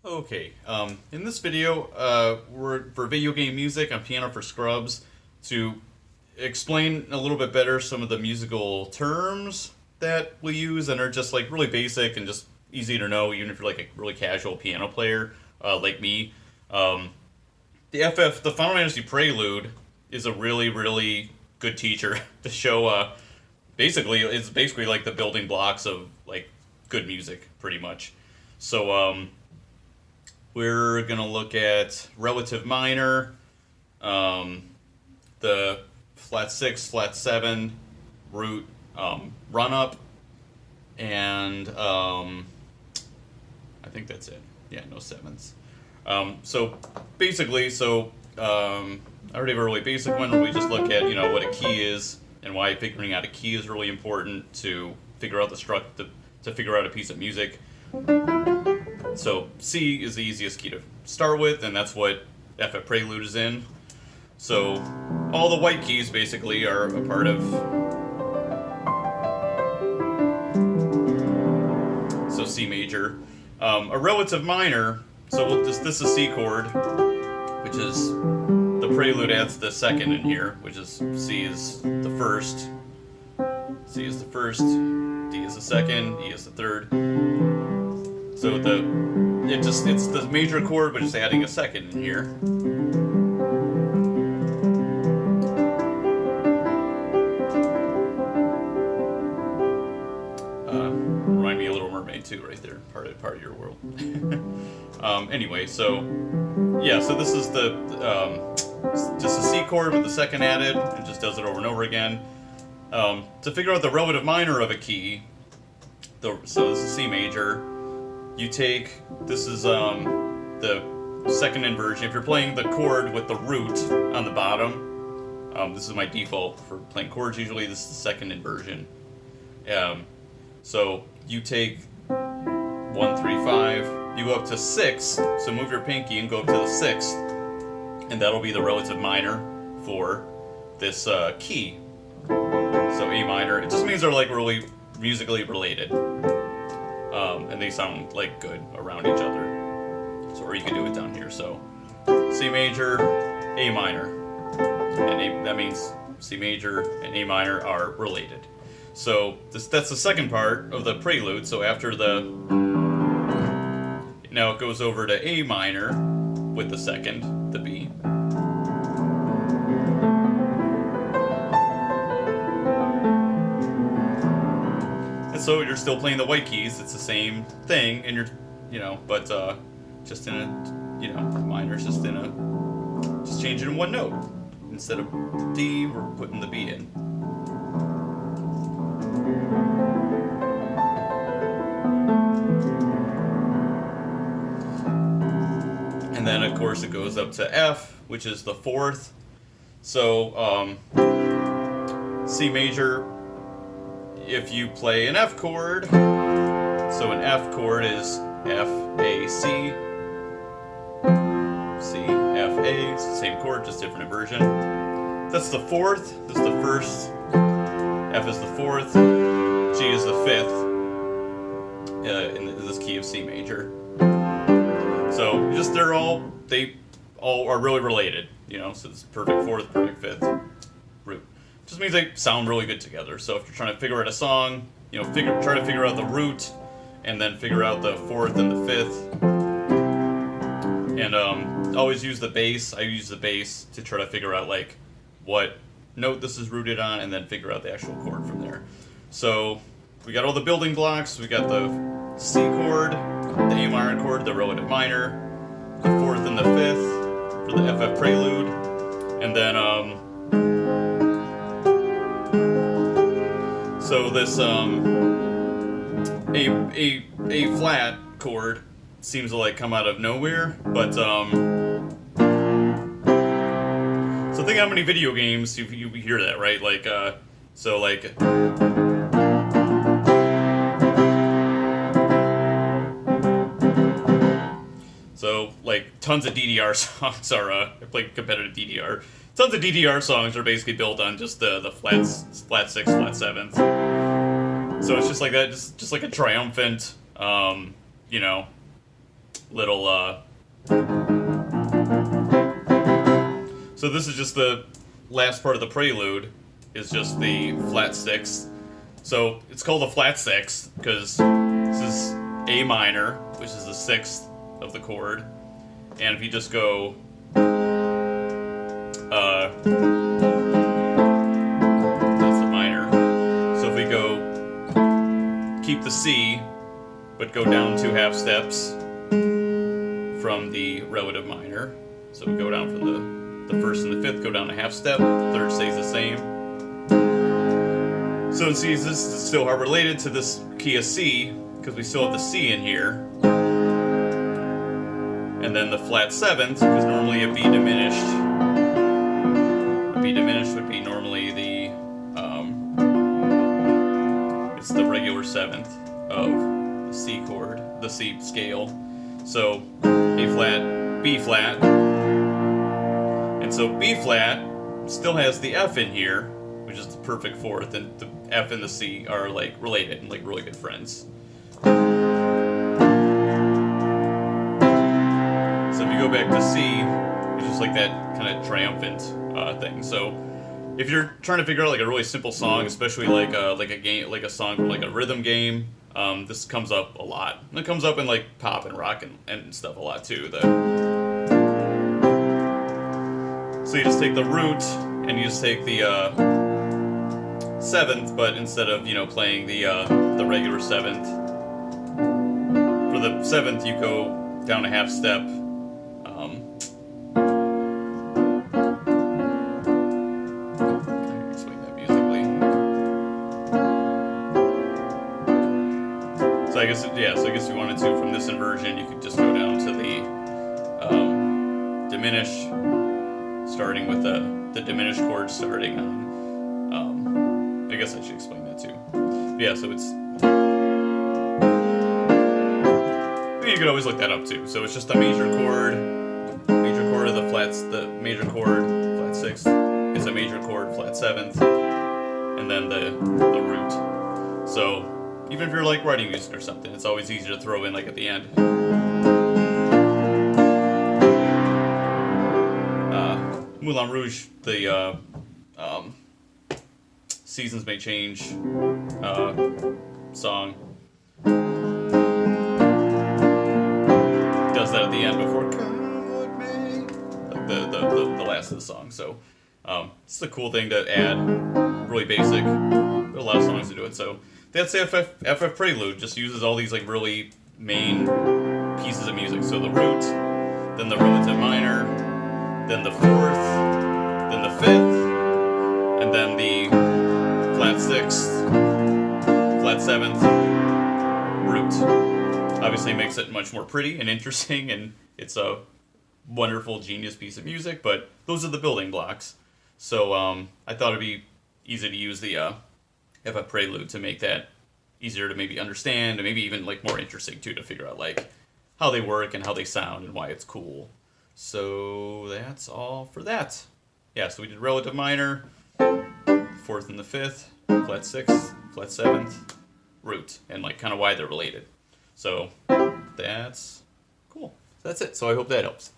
Okay, in this video, we're for video game music on Piano for Scrubs to explain a little bit better some of the musical terms that we use and are just like really basic and just easy to know, even if you're like a really casual piano player like me. The Final Fantasy Prelude is a really good teacher to show. It's basically like the building blocks of like good music, pretty much. So we're going to look at relative minor, the flat 6, flat 7, root, run up, and I think that's it. Yeah, no sevenths. So basically, I already have a really basic one where we just look at, what a key is and why figuring out a key is really important to figure out to figure out a piece of music. So C is the easiest key to start with, and that's what FF Prelude is in. So all the white keys basically are a part of. So C major, a relative minor. So this is C chord, which is the Prelude adds the second in here, which is C is the first, C is the first, D is the second, E is the third. So it's the major chord, but just adding a second in here. Remind me of Little Mermaid too, right there. Part of your world. Anyway, so this is just a C chord with the second added. It just does it over and over again. To figure out the relative minor of a key, so this is C major. You take, this is the second inversion. If you're playing the chord with the root on the bottom, this is my default for playing chords usually, this is the second inversion. So you take 1, 3, 5, you go up to 6, so move your pinky and go up to the 6th, and that'll be the relative minor for this key. So A minor, it just means they're like really musically related. And they sound like good around each other. So, or you can do it down here. So, C major, A minor, and that means C major and A minor are related. So that's the second part of the prelude. So after now it goes over to A minor with the second, the B. So you're still playing the white keys. It's the same thing, and but just in a, minor's just changing in one note. Instead of D, we're putting the B in. And then of course it goes up to F, which is the fourth. So C major. If you play an F chord, so an F chord is F, A, C, C, F, A, it's the same chord, just different inversion. That's the fourth, this is the first, F is the fourth, G is the fifth, in this key of C major. So they all are really related, so it's perfect fourth, perfect fifth, root. Just means they sound really good together. So if you're trying to figure out a song, try to figure out the root, and then figure out the fourth and the fifth. And always use the bass. I use the bass to try to figure out like what note this is rooted on, and then figure out the actual chord from there. So we got all the building blocks. We got the C chord, the A minor chord, the relative minor, the fourth and the fifth for the FF Prelude, and then so this A flat chord seems to like come out of nowhere, but so think how many video games you hear that, right? Like so like tons of DDR songs are I play competitive DDR. Tons of DDR songs are basically built on just the flat 6, flat 7th. So it's just like that, just like a triumphant, little, so this is just the last part of the prelude, is just the flat sixth. So it's called a flat sixth because this is A minor, which is the sixth of the chord. And if you just go, that's the minor. So if we go, keep the C, but go down 2 half steps from the relative minor. So we go down from the first and the fifth, go down a half step, third stays the same. So see, this is still hard related to this key of C, because we still have the C in here. And then the flat seventh, because normally a B diminished would be normally the, it's the regular seventh of the C chord, the C scale. So A flat, B flat, and so B flat still has the F in here, which is the perfect fourth, and the F and the C are like related and like really good friends. So if you go back to C, it's just like that kind of triumphant thing. So if you're trying to figure out like a really simple song, especially like a game, like a song from like a rhythm game, this comes up a lot. And it comes up in like pop and rock and stuff a lot too. So you just take the root and you just take the seventh, but instead of playing the regular seventh, for the seventh you go down a half step. Explain that musically. So I guess so I guess if you wanted to, from this inversion, you could just go down to the diminish, starting with the diminished chord starting on. I guess I should explain that too. Yeah, so it's. You could always look that up too. So it's just a major chord of the flats, the major chord, flat sixth, is a major chord, flat seventh, and then the root. So even if you're like writing music or something, it's always easy to throw in like at the end. Moulin Rouge, the Seasons May Change song. Does that at the end before "Come What May," like the last of the song. So it's a cool thing to add, really basic, but a lot of songs to do it. So that's the FF Prelude. Just uses all these like really main pieces of music. So the root, then the relative minor, then the fourth, then the fifth, and then the flat sixth, flat seventh, root. Obviously makes it much more pretty and interesting, and it's a wonderful, genius piece of music, but those are the building blocks. So I thought it'd be easy to use the FF Prelude to make that easier to maybe understand, and maybe even like more interesting too, to figure out like how they work and how they sound and why it's cool. So that's all for that. Yeah, so we did relative minor, fourth and the fifth, flat sixth, flat seventh, root, and like kind of why they're related. So that's cool. So that's it. So I hope that helps.